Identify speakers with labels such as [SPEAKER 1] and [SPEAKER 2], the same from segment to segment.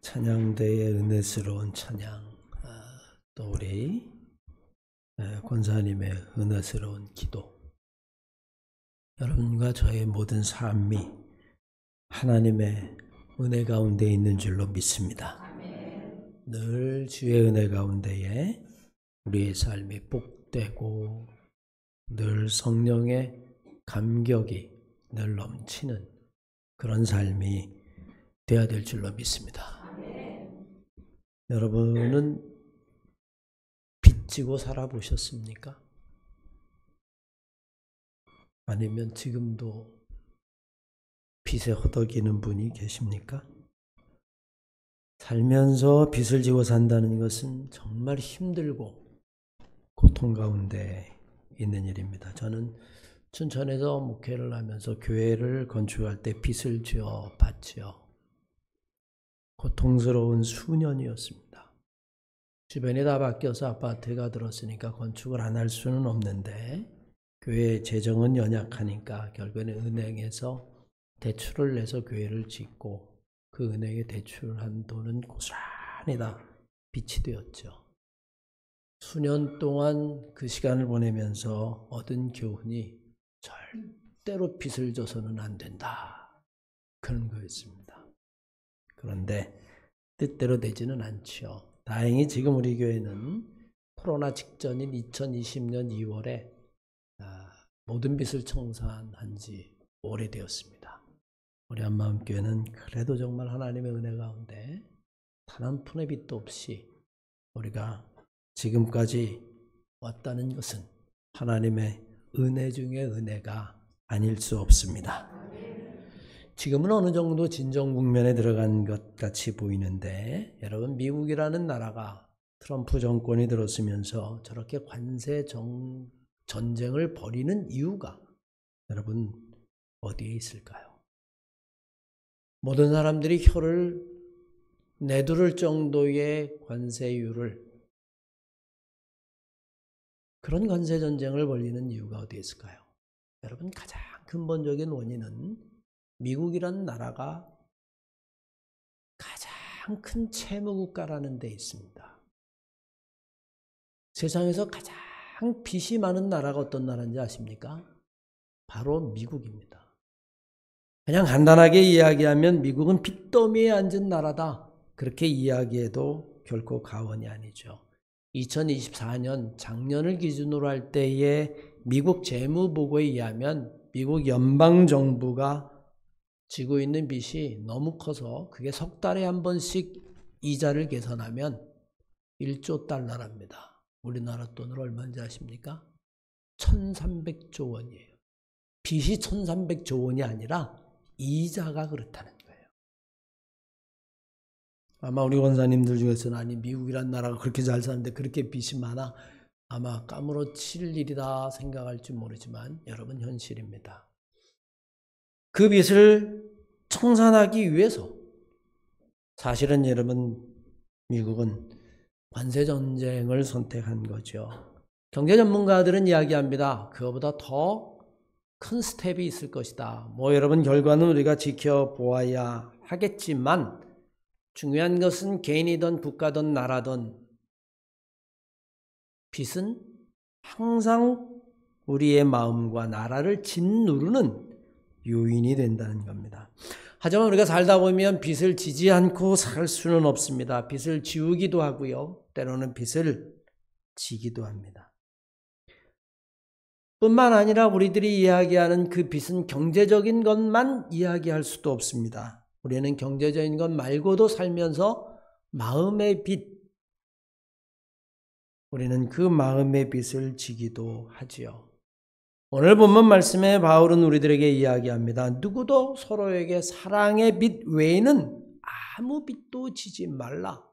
[SPEAKER 1] 찬양대의 은혜스러운 찬양, 또 우리 권사님의 은혜스러운 기도, 여러분과 저의 모든 삶이 하나님의 은혜 가운데 있는 줄로 믿습니다. 늘 주의 은혜 가운데에 우리의 삶이 복되고 늘 성령의 감격이 늘 넘치는 그런 삶이 되어야 될 줄로 믿습니다. 여러분은 빚지고 살아보셨습니까? 아니면 지금도 빚에 허덕이는 분이 계십니까? 살면서 빚을 지고 산다는 것은 정말 힘들고 고통 가운데 있는 일입니다. 저는 춘천에서 목회를 하면서 교회를 건축할 때 빚을 지어 봤지요. 고통스러운 수년이었습니다. 주변이 다 바뀌어서 아파트가 들었으니까 건축을 안 할 수는 없는데 교회 재정은 연약하니까 결국에는 은행에서 대출을 내서 교회를 짓고 그 은행에 대출한 돈은 고스란히 다 빚이 되었죠. 수년 동안 그 시간을 보내면서 얻은 교훈이 절대로 빚을 져서는 안 된다. 그런 거였습니다. 그런데 뜻대로 되지는 않죠. 다행히 지금 우리 교회는 코로나 직전인 2020년 2월에 모든 빚을 청산한 지 오래되었습니다. 우리 한마음교회는 그래도 정말 하나님의 은혜 가운데 단 한 푼의 빚도 없이 우리가 지금까지 왔다는 것은 하나님의 은혜 중에 은혜가 아닐 수 없습니다. 지금은 어느 정도 진정 국면에 들어간 것 같이 보이는데, 여러분, 미국이라는 나라가 트럼프 정권이 들었으면서 저렇게 관세 전쟁을 벌이는 이유가 여러분 어디에 있을까요? 모든 사람들이 혀를 내두를 정도의 관세율을, 그런 관세 전쟁을 벌이는 이유가 어디에 있을까요? 여러분, 가장 근본적인 원인은 미국이라는 나라가 가장 큰 채무국가라는 데 있습니다. 세상에서 가장 빚이 많은 나라가 어떤 나라인지 아십니까? 바로 미국입니다. 그냥 간단하게 이야기하면 미국은 빚더미에 앉은 나라다. 그렇게 이야기해도 결코 과언이 아니죠. 2024년 작년을 기준으로 할 때의 미국 재무보고에 의하면 미국 연방정부가 지고 있는 빚이 너무 커서 그게 석 달에 한 번씩 이자를 계산하면 1조 달러랍니다. 우리나라 돈으로 얼마인지 아십니까? 1300조 원이에요. 빚이 1300조 원이 아니라 이자가 그렇다는 거예요. 아마 우리 원사님들 중에서는 아니 미국이란 나라가 그렇게 잘 사는데 그렇게 빚이 많아? 아마 까무러칠 일이다 생각할지 모르지만 여러분 현실입니다. 그 빚을 청산하기 위해서 사실은 여러분 미국은 관세전쟁을 선택한 거죠. 경제 전문가들은 이야기합니다. 그거보다 더 큰 스텝이 있을 것이다. 여러분 결과는 우리가 지켜보아야 하겠지만 중요한 것은 개인이든 국가든 나라든 빚은 항상 우리의 마음과 나라를 짓누르는 요인이 된다는 겁니다. 하지만 우리가 살다 보면 빚을 지지 않고 살 수는 없습니다. 빚을 지우기도 하고요. 때로는 빚을 지기도 합니다. 뿐만 아니라 우리들이 이야기하는 그 빚은 경제적인 것만 이야기할 수도 없습니다. 우리는 경제적인 것 말고도 살면서 마음의 빚, 우리는 그 마음의 빚을 지기도 하지요. 오늘 본문 말씀에 바울은 우리들에게 이야기합니다. 누구도 서로에게 사랑의 빚 외에는 아무 빚도 지지 말라.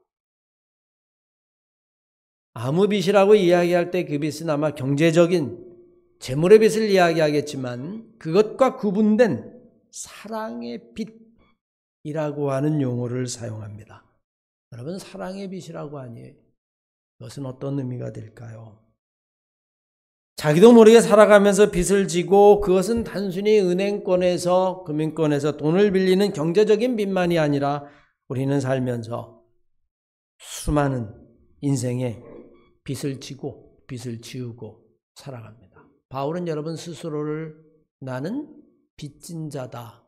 [SPEAKER 1] 아무 빚이라고 이야기할 때 그 빚은 아마 경제적인 재물의 빚을 이야기하겠지만 그것과 구분된 사랑의 빚이라고 하는 용어를 사용합니다. 여러분, 사랑의 빚이라고 하니 그것은 어떤 의미가 될까요? 자기도 모르게 살아가면서 빚을 지고 그것은 단순히 은행권에서 금융권에서 돈을 빌리는 경제적인 빚만이 아니라 우리는 살면서 수많은 인생에 빚을 지고 빚을 지우고 살아갑니다. 바울은 여러분 스스로를 나는 빚진 자다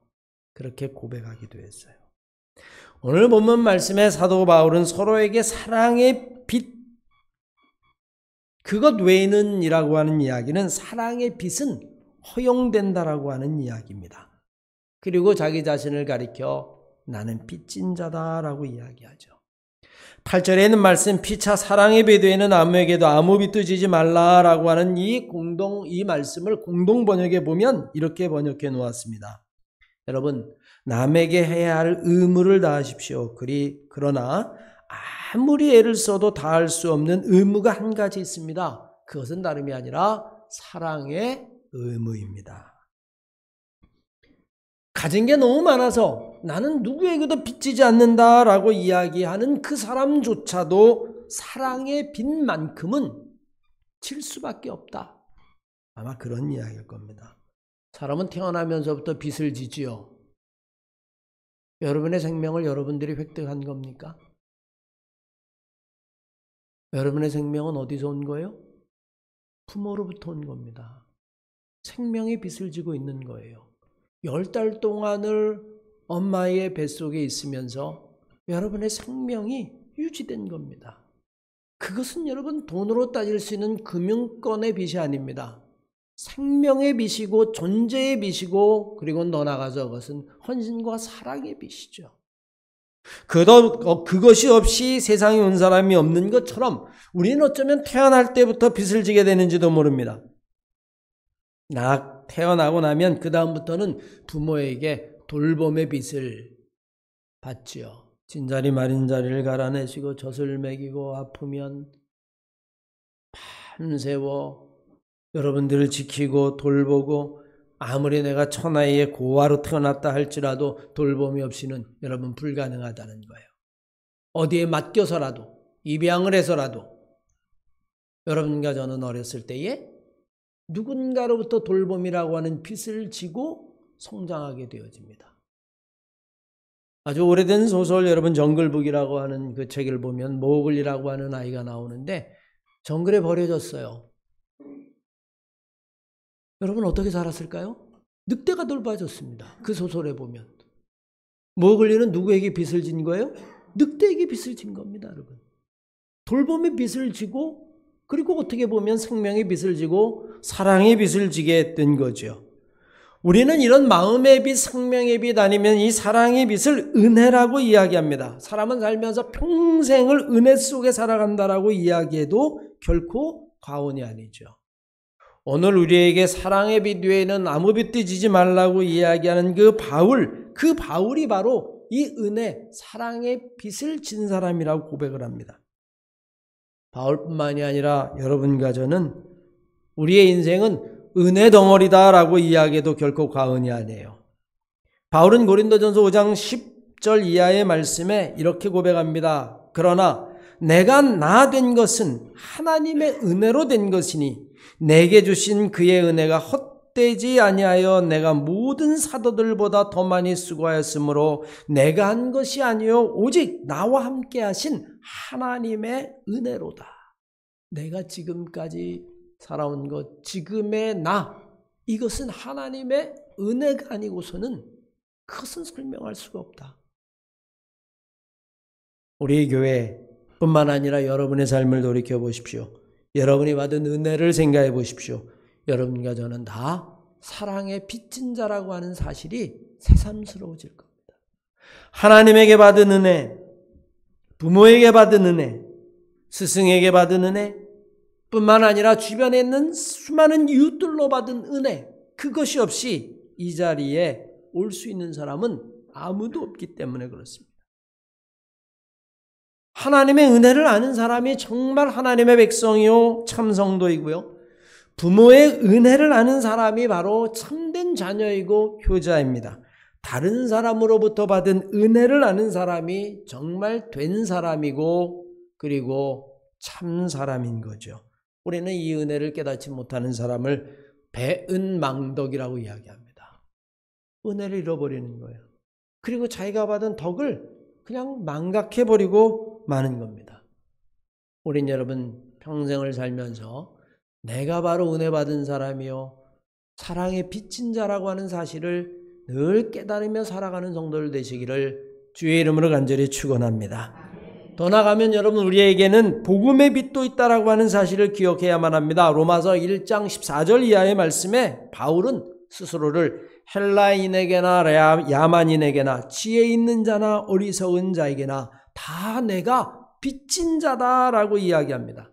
[SPEAKER 1] 그렇게 고백하기도 했어요. 오늘 본문 말씀에 사도 바울은 서로에게 사랑의 빚, 그것 외에는 이라고 하는 이야기는 사랑의 빚은 허용된다라고 하는 이야기입니다. 그리고 자기 자신을 가리켜 나는 빚진 자다라고 이야기하죠. 8절에 있는 말씀 피차 사랑의 배도에는 아무에게도 아무 빚도 지지 말라라고 하는 이 말씀을 공동 번역에 보면 이렇게 번역해 놓았습니다. 여러분, 남에게 해야 할 의무를 다하십시오. 그러나 아무리 애를 써도 다할 수 없는 의무가 한 가지 있습니다. 그것은 다름이 아니라 사랑의 의무입니다. 가진 게 너무 많아서 나는 누구에게도 빚지지 않는다라고 이야기하는 그 사람조차도 사랑의 빚만큼은 질 수밖에 없다. 아마 그런 이야기일 겁니다. 사람은 태어나면서부터 빚을 지지요. 여러분의 생명을 여러분들이 획득한 겁니까? 여러분의 생명은 어디서 온 거예요? 부모로부터 온 겁니다. 생명의 빚을 지고 있는 거예요. 10달 동안을 엄마의 뱃속에 있으면서 여러분의 생명이 유지된 겁니다. 그것은 여러분 돈으로 따질 수 있는 금융권의 빚이 아닙니다. 생명의 빚이고 존재의 빚이고 그리고 더 나아가서 그것은 헌신과 사랑의 빚이죠. 그것이 없이 세상에 온 사람이 없는 것처럼 우리는 어쩌면 태어날 때부터 빚을 지게 되는지도 모릅니다. 태어나고 나면 그 다음부터는 부모에게 돌봄의 빚을 받지요. 진자리 마린자리를 갈아내시고 젖을 먹이고 아프면 밤새워 여러분들을 지키고 돌보고 아무리 내가 천하의 고아로 태어났다 할지라도 돌봄이 없이는 여러분 불가능하다는 거예요. 어디에 맡겨서라도 입양을 해서라도 여러분과 저는 어렸을 때에 누군가로부터 돌봄이라고 하는 빚을 지고 성장하게 되어집니다. 아주 오래된 소설 여러분 정글북이라고 하는 그 책을 보면 모글리라고 하는 아이가 나오는데 정글에 버려졌어요. 여러분 어떻게 살았을까요? 늑대가 돌봐줬습니다. 그 소설에 보면. 모글리는 누구에게 빚을 진 거예요? 늑대에게 빚을 진 겁니다, 여러분. 돌봄의 빚을 지고 그리고 어떻게 보면 생명의 빚을 지고 사랑의 빚을 지게 된 거죠. 우리는 이런 마음의 빚, 생명의 빚 아니면 이 사랑의 빚을 은혜라고 이야기합니다. 사람은 살면서 평생을 은혜 속에 살아간다라고 이야기해도 결코 과언이 아니죠. 오늘 우리에게 사랑의 빚 외에는 아무 빚도 지지 말라고 이야기하는 그 바울이 바로 이 은혜, 사랑의 빚을 진 사람이라고 고백을 합니다. 바울뿐만이 아니라 여러분과 저는 우리의 인생은 은혜 덩어리다라고 이야기해도 결코 과언이 아니에요. 바울은 고린도전서 5장 10절 이하의 말씀에 이렇게 고백합니다. 그러나 내가 나 된 것은 하나님의 은혜로 된 것이니 내게 주신 그의 은혜가 헛되지 아니하여 내가 모든 사도들보다 더 많이 수고하였으므로 내가 한 것이 아니요 오직 나와 함께 하신 하나님의 은혜로다. 내가 지금까지 살아온 것, 지금의 나, 이것은 하나님의 은혜가 아니고서는 그것은 설명할 수가 없다. 우리 교회뿐만 아니라 여러분의 삶을 돌이켜보십시오. 여러분이 받은 은혜를 생각해 보십시오. 여러분과 저는 다 사랑의 빚진 자라고 하는 사실이 새삼스러워질 겁니다. 하나님에게 받은 은혜, 부모에게 받은 은혜, 스승에게 받은 은혜, 뿐만 아니라 주변에 있는 수많은 이웃들로 받은 은혜, 그것이 없이 이 자리에 올 수 있는 사람은 아무도 없기 때문에 그렇습니다. 하나님의 은혜를 아는 사람이 정말 하나님의 백성이요 참성도이고요. 부모의 은혜를 아는 사람이 바로 참된 자녀이고 효자입니다. 다른 사람으로부터 받은 은혜를 아는 사람이 정말 된 사람이고 그리고 참 사람인 거죠. 우리는 이 은혜를 깨닫지 못하는 사람을 배은망덕이라고 이야기합니다. 은혜를 잃어버리는 거예요. 그리고 자기가 받은 덕을 그냥 망각해버리고 마는 겁니다. 우린 여러분 평생을 살면서 내가 바로 은혜 받은 사람이요 사랑의 빚진 자라고 하는 사실을 늘 깨달으며 살아가는 성도들 되시기를 주의 이름으로 간절히 축원합니다. 더 나아가면 여러분 우리에게는 복음의 빛도 있다라고 하는 사실을 기억해야만 합니다. 로마서 1장 14절 이하의 말씀에 바울은 스스로를 헬라인에게나 야만인에게나 지혜 있는 자나 어리석은 자에게나 다 내가 빚진 자다라고 이야기합니다.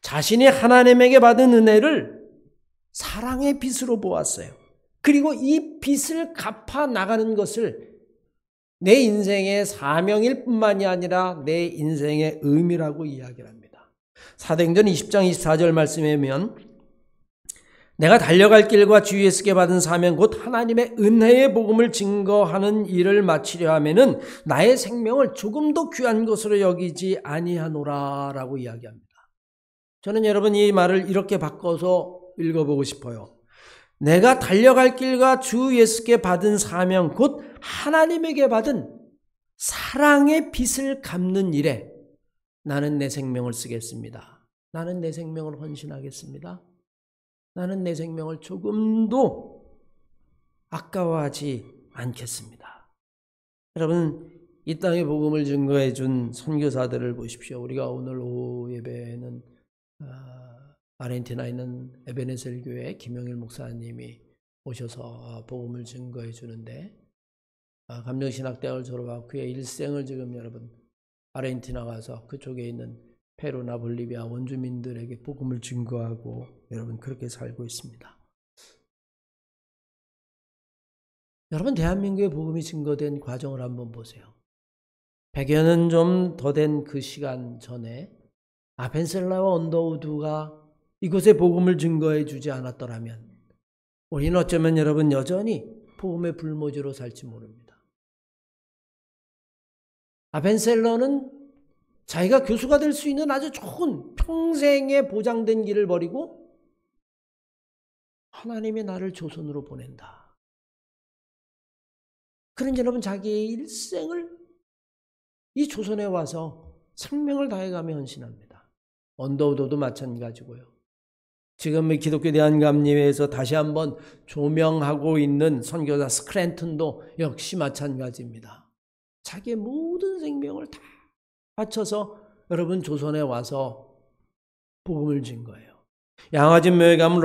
[SPEAKER 1] 자신이 하나님에게 받은 은혜를 사랑의 빛으로 보았어요. 그리고 이 빛을 갚아 나가는 것을 내 인생의 사명일 뿐만이 아니라 내 인생의 의미라고 이야기를 합니다. 사도행전 20장 24절 말씀에 보면 내가 달려갈 길과 주 예수께 받은 사명 곧 하나님의 은혜의 복음을 증거하는 일을 마치려 하면은 나의 생명을 조금도 귀한 것으로 여기지 아니하노라 라고 이야기합니다. 저는 여러분 이 말을 이렇게 바꿔서 읽어보고 싶어요. 내가 달려갈 길과 주 예수께 받은 사명 곧 하나님에게 받은 사랑의 빛을 갚는 일에 나는 내 생명을 쓰겠습니다. 나는 내 생명을 헌신하겠습니다. 나는 내 생명을 조금도 아까워하지 않겠습니다. 여러분 이 땅의 복음을 증거해 준 선교사들을 보십시오. 우리가 오늘 오후 예배는 아르헨티나에 있는 에베네셀 교회 김영일 목사님이 오셔서 복음을 증거해 주는데 감정신학대학을 졸업하고 그의 일생을 지금 여러분 아르헨티나 가서 그쪽에 있는 페루나 볼리비아 원주민들에게 복음을 증거하고 여러분 그렇게 살고 있습니다. 여러분 대한민국의 복음이 증거된 과정을 한번 보세요. 100여 년 좀 더 된 그 시간 전에 아펜셀라와 언더우드가 이곳에 복음을 증거해 주지 않았더라면 우리는 어쩌면 여러분 여전히 복음의 불모지로 살지 모릅니다. 아펜셀러는 자기가 교수가 될 수 있는 아주 좋은 평생에 보장된 길을 버리고 하나님이 나를 조선으로 보낸다. 그런 여러분 자기의 일생을 이 조선에 와서 생명을 다해가며 헌신합니다. 언더우드도 마찬가지고요. 지금 기독교 대한감리회에서 다시 한번 조명하고 있는 선교사 스크랜턴도 역시 마찬가지입니다. 자기의 모든 생명을 다 바쳐서 여러분 조선에 와서 복음을 진 거예요. 양화진 묘에 가면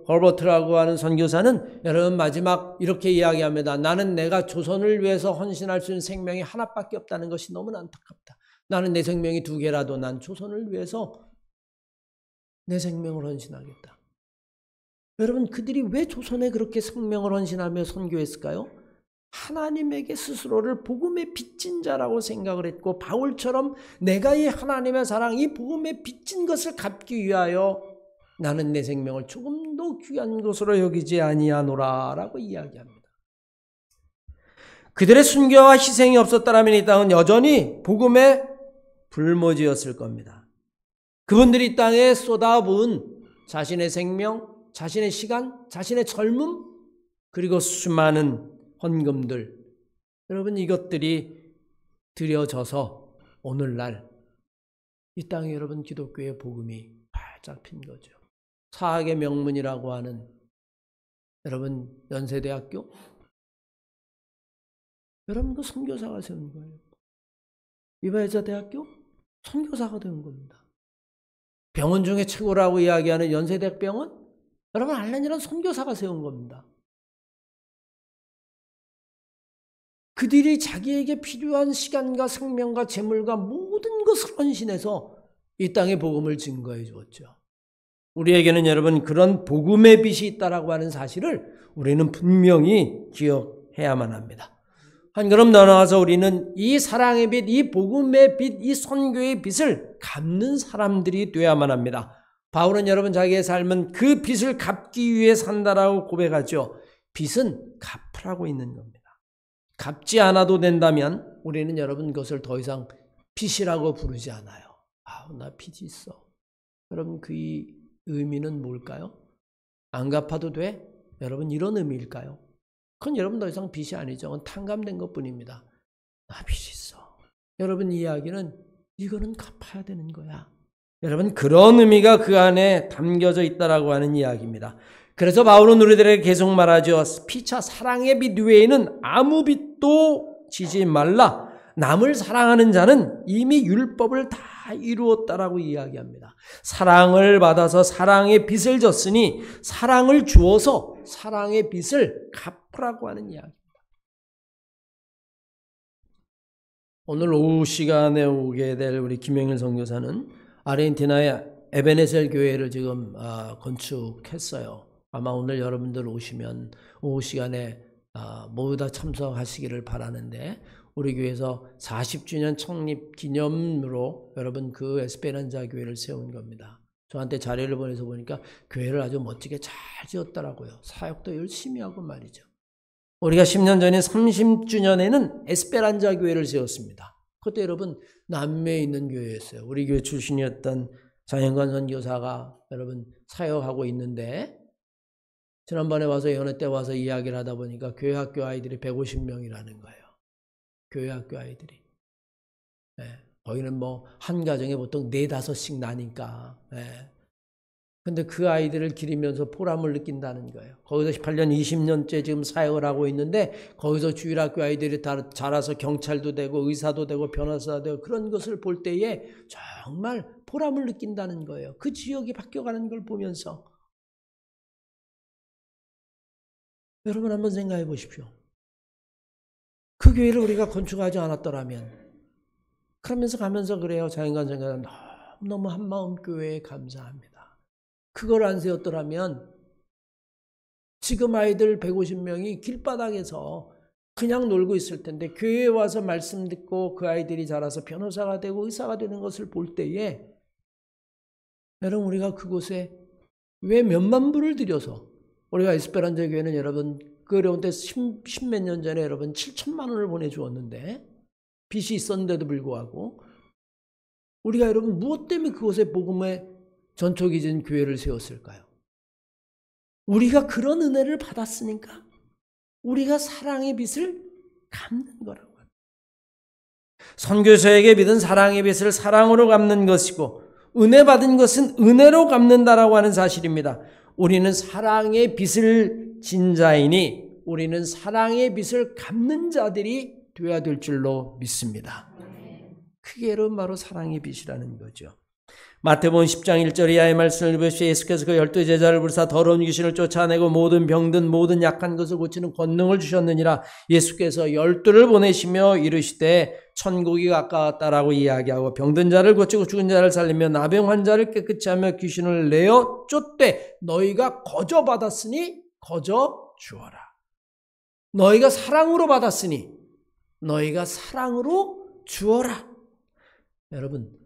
[SPEAKER 1] 허버트라고 하는 선교사는 여러분 마지막 이렇게 이야기합니다. 나는 내가 조선을 위해서 헌신할 수 있는 생명이 하나밖에 없다는 것이 너무나 안타깝다. 나는 내 생명이 2개라도 난 조선을 위해서 내 생명을 헌신하겠다. 여러분 그들이 왜 조선에 그렇게 생명을 헌신하며 선교했을까요? 하나님에게 스스로를 복음에 빚진 자라고 생각을 했고 바울처럼 내가 이 하나님의 사랑, 이 복음에 빚진 것을 갚기 위하여 나는 내 생명을 조금도 귀한 것으로 여기지 아니하노라 라고 이야기합니다. 그들의 순교와 희생이 없었다면 이 땅은 여전히 복음의 불모지였을 겁니다. 그분들이 이 땅에 쏟아부은 자신의 생명, 자신의 시간, 자신의 젊음 그리고 수많은 헌금들 여러분 이것들이 들여져서 오늘날 이 땅에 여러분 기독교의 복음이 활짝 핀 거죠. 사학의 명문이라고 하는 여러분 연세대학교 여러분 그 선교사가 세운 거예요. 이화여자대학교 선교사가 된 겁니다. 병원 중에 최고라고 이야기하는 연세대학병원 여러분 알렌이라는 선교사가 세운 겁니다. 그들이 자기에게 필요한 시간과 생명과 재물과 모든 것을 헌신해서 이 땅의 복음을 증거해 주었죠. 우리에게는 여러분 그런 복음의 빛이 있다라고 하는 사실을 우리는 분명히 기억해야만 합니다. 한 걸음 더 나아가서 우리는 이 사랑의 빛, 이 복음의 빛, 이 선교의 빛을 갚는 사람들이 되어야만 합니다. 바울은 여러분 자기의 삶은 그 빛을 갚기 위해 산다라고 고백하죠. 빛은 갚으라고 있는 겁니다. 갚지 않아도 된다면 우리는 여러분 그것을 더 이상 빚이라고 부르지 않아요. 나 빚이 있어. 여러분 그 의미는 뭘까요? 안 갚아도 돼? 여러분 이런 의미일까요? 그건 여러분 더 이상 빚이 아니죠. 그건 탕감된 것뿐입니다. 나 빚이 있어. 여러분 이야기는 이거는 갚아야 되는 거야. 여러분 그런 의미가 그 안에 담겨져 있다라고 하는 이야기입니다. 그래서 바울은 우리들에게 계속 말하죠. 피차 사랑의 빚 외에는 아무 빚도 지지 말라. 남을 사랑하는 자는 이미 율법을 다 이루었다라고 이야기합니다. 사랑을 받아서 사랑의 빚을 졌으니 사랑을 주어서 사랑의 빚을 갚으라고 하는 이야기입니다. 오늘 오후 시간에 오게 될 우리 김영일 선교사는 아르헨티나의 에베네셀 교회를 지금 건축했어요. 아마 오늘 여러분들 오시면 오후 시간에 모두 다 참석하시기를 바라는데 우리 교회에서 40주년 창립 기념으로 여러분 그 에스페란자 교회를 세운 겁니다. 저한테 자료를 보내서 보니까 교회를 아주 멋지게 잘 지었더라고요. 사역도 열심히 하고 말이죠. 우리가 10년 전인 30주년에는 에스페란자 교회를 세웠습니다. 그때 여러분 남미에 있는 교회였어요. 우리 교회 출신이었던 장영관 선교사가 여러분 사역하고 있는데 지난번에 와서 연회 때 와서 이야기를 하다 보니까 교회 학교 아이들이 150명이라는 거예요. 교회 학교 아이들이. 네. 거기는 뭐 한 가정에 보통 4-5씩 나니까. 네. 근데 그 아이들을 기리면서 보람을 느낀다는 거예요. 거기서 18년, 20년째 지금 사역을 하고 있는데 거기서 주일학교 아이들이 다 자라서 경찰도 되고 의사도 되고 변호사도 되고 그런 것을 볼 때에 정말 보람을 느낀다는 거예요. 그 지역이 바뀌어가는 걸 보면서. 여러분 한번 생각해 보십시오. 그 교회를 우리가 건축하지 않았더라면 그러면서 가면서 그래요. 자연관 생각은 너무너무 한마음 교회에 감사합니다. 그걸 안 세웠더라면 지금 아이들 150명이 길바닥에서 그냥 놀고 있을 텐데 교회에 와서 말씀 듣고 그 아이들이 자라서 변호사가 되고 의사가 되는 것을 볼 때에 여러분 우리가 그곳에 왜 몇만 불을 들여서 우리가 에스페란자 교회는 여러분 그 어려운 때 10몇 년 전에 여러분 7천만 원을 보내주었는데 빚이 있었는데도 불구하고 우리가 여러분 무엇 때문에 그곳에 복음의 전초기 진 교회를 세웠을까요? 우리가 그런 은혜를 받았으니까 우리가 사랑의 빚을 갚는 거라고 합니다. 선교사에게 믿은 사랑의 빚을 사랑으로 갚는 것이고 은혜 받은 것은 은혜로 갚는다라고 하는 사실입니다. 우리는 사랑의 빚을 진 자이니 우리는 사랑의 빚을 갚는 자들이 되어야 될 줄로 믿습니다. 그게 여러분 바로 사랑의 빚이라는 거죠. 마태복음 10장 1절 이하의 말씀을 보십시오. 예수께서 그 12제자를 부르사 더러운 귀신을 쫓아내고 모든 병든 모든 약한 것을 고치는 권능을 주셨느니라. 예수께서 12를 보내시며 이르시되 천국이 가까웠다라고 이야기하고 병든 자를 고치고 죽은 자를 살리며 나병 환자를 깨끗이 하며 귀신을 내어 쫓되 너희가 거저 받았으니 거저 주어라. 너희가 사랑으로 받았으니 너희가 사랑으로 주어라. 여러분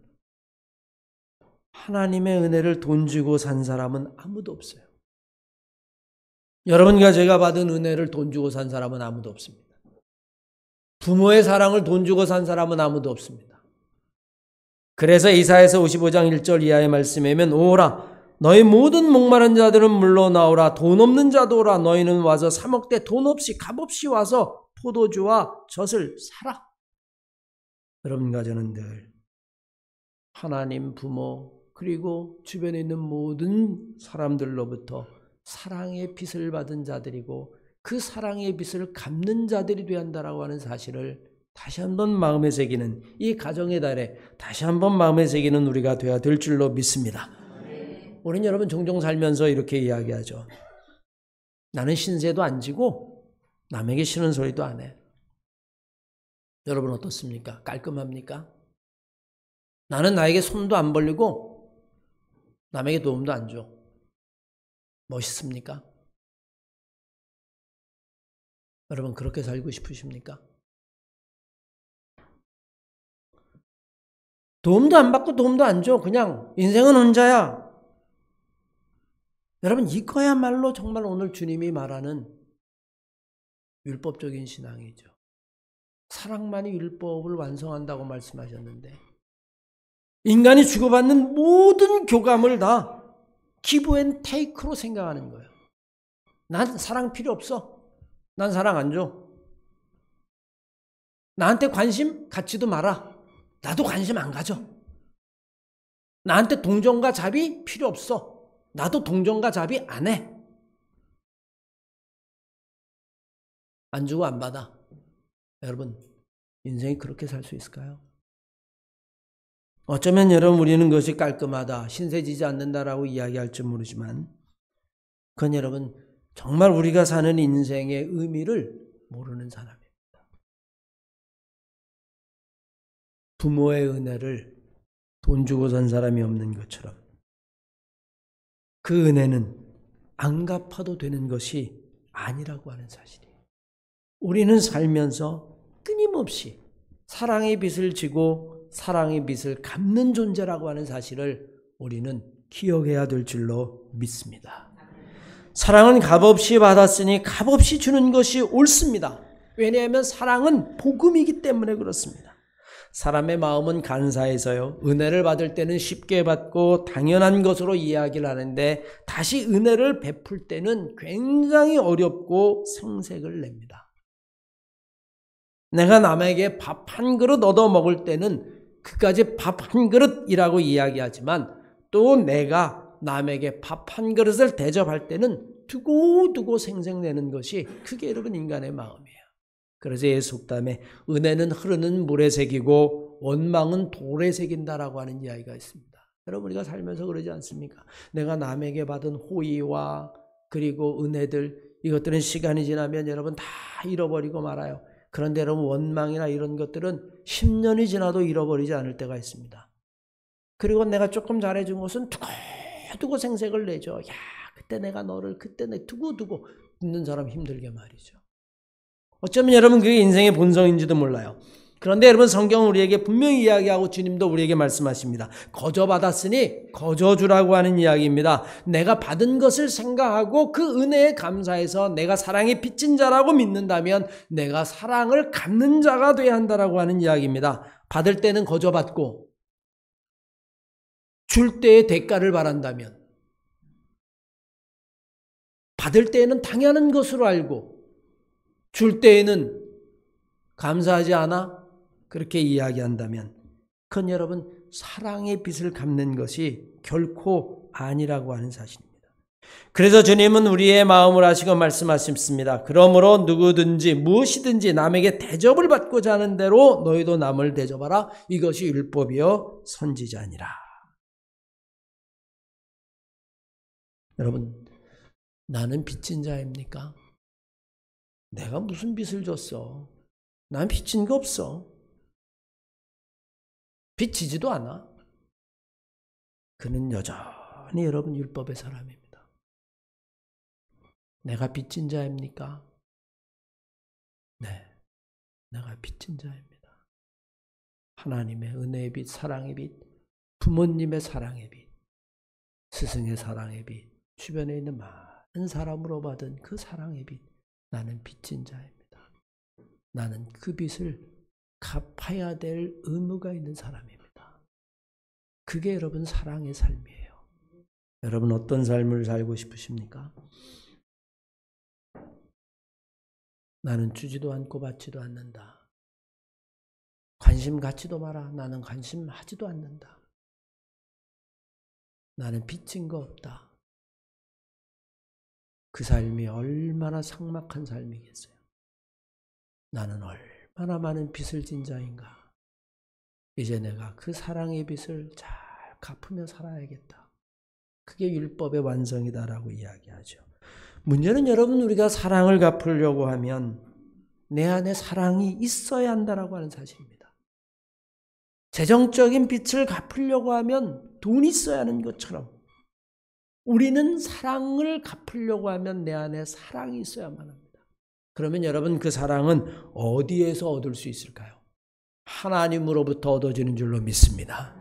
[SPEAKER 1] 하나님의 은혜를 돈 주고 산 사람은 아무도 없어요. 여러분과 제가 받은 은혜를 돈 주고 산 사람은 아무도 없습니다. 부모의 사랑을 돈 주고 산 사람은 아무도 없습니다. 그래서 이사야서 55장 1절 이하의 말씀이면 오라 너희 모든 목마른 자들은 물러나오라 돈 없는 자도 오라 너희는 와서 사 먹되 돈 없이 값없이 와서 포도주와 젖을 사라. 여러분과 저는 늘 하나님, 부모 그리고 주변에 있는 모든 사람들로부터 사랑의 빚을 받은 자들이고 그 사랑의 빚을 갚는 자들이 되어야 한다라고 하는 사실을 다시 한번 마음에 새기는 이 가정의 달에 다시 한번 마음에 새기는 우리가 되어야 될 줄로 믿습니다. 우리는 여러분 종종 살면서 이렇게 이야기하죠. 나는 신세도 안 지고 남에게 싫은 소리도 안 해. 여러분 어떻습니까? 깔끔합니까? 나는 나에게 손도 안 벌리고 남에게 도움도 안 줘. 멋있습니까? 여러분 그렇게 살고 싶으십니까? 도움도 안 받고 도움도 안 줘. 그냥 인생은 혼자야. 여러분 이거야말로 정말 오늘 주님이 말하는 율법적인 신앙이죠. 사랑만이 율법을 완성한다고 말씀하셨는데 인간이 주고받는 모든 교감을 다 기브 앤 테이크로 생각하는 거예요. 난 사랑 필요 없어. 난 사랑 안 줘. 나한테 관심 갖지도 마라. 나도 관심 안 가져. 나한테 동정과 자비 필요 없어. 나도 동정과 자비 안 해. 안 주고 안 받아. 여러분, 인생이 그렇게 살 수 있을까요? 어쩌면 여러분 우리는 그것이 깔끔하다, 신세지지 않는다라고 이야기할지 모르지만 그건 여러분 정말 우리가 사는 인생의 의미를 모르는 사람입니다. 부모의 은혜를 돈 주고 산 사람이 없는 것처럼 그 은혜는 안 갚아도 되는 것이 아니라고 하는 사실이에요. 우리는 살면서 끊임없이 사랑의 빚을 지고 사랑의 빚을 갚는 존재라고 하는 사실을 우리는 기억해야 될 줄로 믿습니다. 사랑은 값없이 받았으니 값없이 주는 것이 옳습니다. 왜냐하면 사랑은 복음이기 때문에 그렇습니다. 사람의 마음은 간사해서요, 은혜를 받을 때는 쉽게 받고 당연한 것으로 이야기를 하는데 다시 은혜를 베풀 때는 굉장히 어렵고 생색을 냅니다. 내가 남에게 밥 한 그릇 얻어 먹을 때는 그까지 밥 한 그릇이라고 이야기하지만 또 내가 남에게 밥 한 그릇을 대접할 때는 두고두고 생색내는 것이 그게 여러분 인간의 마음이에요. 그래서 예수 속담에 은혜는 흐르는 물에 새기고 원망은 돌에 새긴다라고 하는 이야기가 있습니다. 여러분 우리가 살면서 그러지 않습니까? 내가 남에게 받은 호의와 그리고 은혜들, 이것들은 시간이 지나면 여러분 다 잃어버리고 말아요. 그런데 여러분 원망이나 이런 것들은 10년이 지나도 잃어버리지 않을 때가 있습니다. 그리고 내가 조금 잘해준 것은 두고두고 생색을 내죠. 야, 그때 내가 너를 그때 내 두고두고 듣는 사람 힘들게 말이죠. 어쩌면 여러분 그게 인생의 본성인지도 몰라요. 그런데 여러분 성경은 우리에게 분명히 이야기하고 주님도 우리에게 말씀하십니다. 거저 받았으니 거저 주라고 하는 이야기입니다. 내가 받은 것을 생각하고 그 은혜에 감사해서 내가 사랑에 빚진 자라고 믿는다면 내가 사랑을 갚는 자가 돼야 한다라고 하는 이야기입니다. 받을 때는 거저 받고 줄 때의 대가를 바란다면, 받을 때에는 당연한 것으로 알고 줄 때에는 감사하지 않아? 그렇게 이야기한다면 그건 여러분 사랑의 빚을 갚는 것이 결코 아니라고 하는 사실입니다. 그래서 주님은 우리의 마음을 아시고 말씀하십니다. 그러므로 누구든지 무엇이든지 남에게 대접을 받고자 하는 대로 너희도 남을 대접하라. 이것이 율법이요 선지자니라. 여러분, 나는 빚진 자입니까? 내가 무슨 빚을 줬어? 난 빚진 거 없어. 빚지지도 않아. 그는 여전히 여러분 율법의 사람입니다. 내가 빚진 자입니까? 네, 내가 빚진 자입니다. 하나님의 은혜의 빚, 사랑의 빚, 부모님의 사랑의 빚, 스승의 사랑의 빚, 주변에 있는 많은 사람으로 받은 그 사랑의 빚, 나는 빚진 자입니다. 나는 그 빚을 갚아야 될 의무가 있는 사람입니다. 그게 여러분 사랑의 삶이에요. 여러분 어떤 삶을 살고 싶으십니까? 나는 주지도 않고 받지도 않는다. 관심 갖지도 마라. 나는 관심하지도 않는다. 나는 빚진 거 없다. 그 삶이 얼마나 삭막한 삶이겠어요. 나는 얼마나 많은 빚을 진 자인가. 이제 내가 그 사랑의 빚을 잘 갚으며 살아야겠다. 그게 율법의 완성이다라고 이야기하죠. 문제는 여러분 우리가 사랑을 갚으려고 하면 내 안에 사랑이 있어야 한다라고 하는 사실입니다. 재정적인 빚을 갚으려고 하면 돈이 있어야 하는 것처럼 우리는 사랑을 갚으려고 하면 내 안에 사랑이 있어야만 합니다. 그러면 여러분 그 사랑은 어디에서 얻을 수 있을까요? 하나님으로부터 얻어지는 줄로 믿습니다.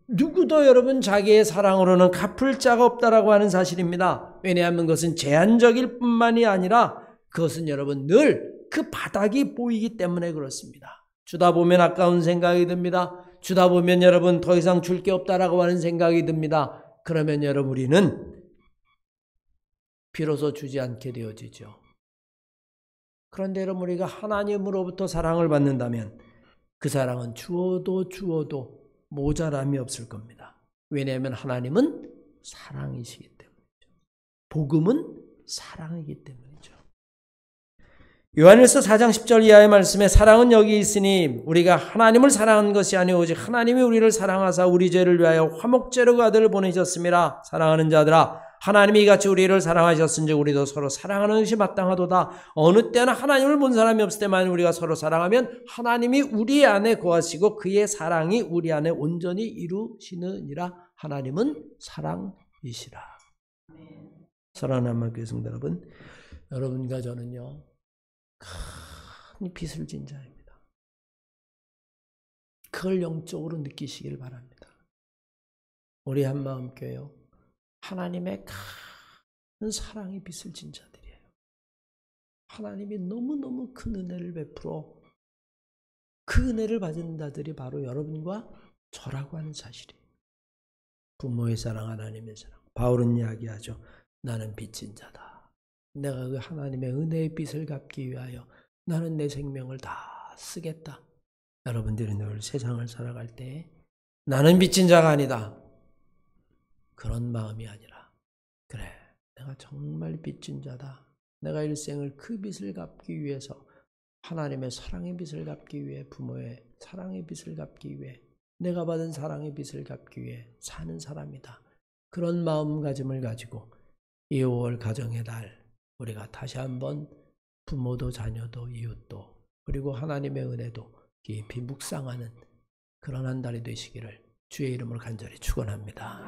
[SPEAKER 1] 누구도 여러분 자기의 사랑으로는 갚을 자가 없다라고 하는 사실입니다. 왜냐하면 그것은 제한적일 뿐만이 아니라 그것은 여러분 늘 그 바닥이 보이기 때문에 그렇습니다. 주다 보면 아까운 생각이 듭니다. 주다 보면 여러분 더 이상 줄 게 없다라고 하는 생각이 듭니다. 그러면 여러분 우리는 비로소 주지 않게 되어지죠. 그런데 여러분 우리가 하나님으로부터 사랑을 받는다면 그 사랑은 주어도 모자람이 없을 겁니다. 왜냐하면 하나님은 사랑이시기 때문이죠. 복음은 사랑이기 때문이죠. 요한일서 4장 10절 이하의 말씀에 사랑은 여기 있으니 우리가 하나님을 사랑한 것이 아니오 오직 하나님이 우리를 사랑하사 우리 죄를 위하여 화목제로 그 아들을 보내셨음이라. 사랑하는 자들아 하나님이 이같이 우리를 사랑하셨은즉 우리도 서로 사랑하는 것이 마땅하도다. 어느 때나 하나님을 본 사람이 없을 때만 우리가 서로 사랑하면 하나님이 우리 안에 거하시고 그의 사랑이 우리 안에 온전히 이루시느니라. 하나님은 사랑이시라. 사랑하는 한마교회 성도 여러분, 여러분과 저는요 큰 빚을 진 자입니다. 그걸 영적으로 느끼시길 바랍니다. 우리 한마음교회요 하나님의 큰 사랑의 빚을 진 자들이에요. 하나님이 너무너무 큰 은혜를 베풀어 그 은혜를 받은 자들이 바로 여러분과 저라고 하는 사실이에요. 부모의 사랑, 하나님의 사랑. 바울은 이야기하죠. 나는 빚진 자다. 내가 그 하나님의 은혜의 빚을 갚기 위하여 나는 내 생명을 다 쓰겠다. 여러분들이 늘 세상을 살아갈 때 나는 빚진 자가 아니다. 그런 마음이 아니라 그래 내가 정말 빚진 자다. 내가 일생을 그 빚을 갚기 위해서 하나님의 사랑의 빚을 갚기 위해 부모의 사랑의 빚을 갚기 위해 내가 받은 사랑의 빚을 갚기 위해 사는 사람이다. 그런 마음가짐을 가지고 이 5월 가정의 달 우리가 다시 한번 부모도 자녀도 이웃도 그리고 하나님의 은혜도 깊이 묵상하는 그런 한 달이 되시기를 주의 이름으로 간절히 축원합니다.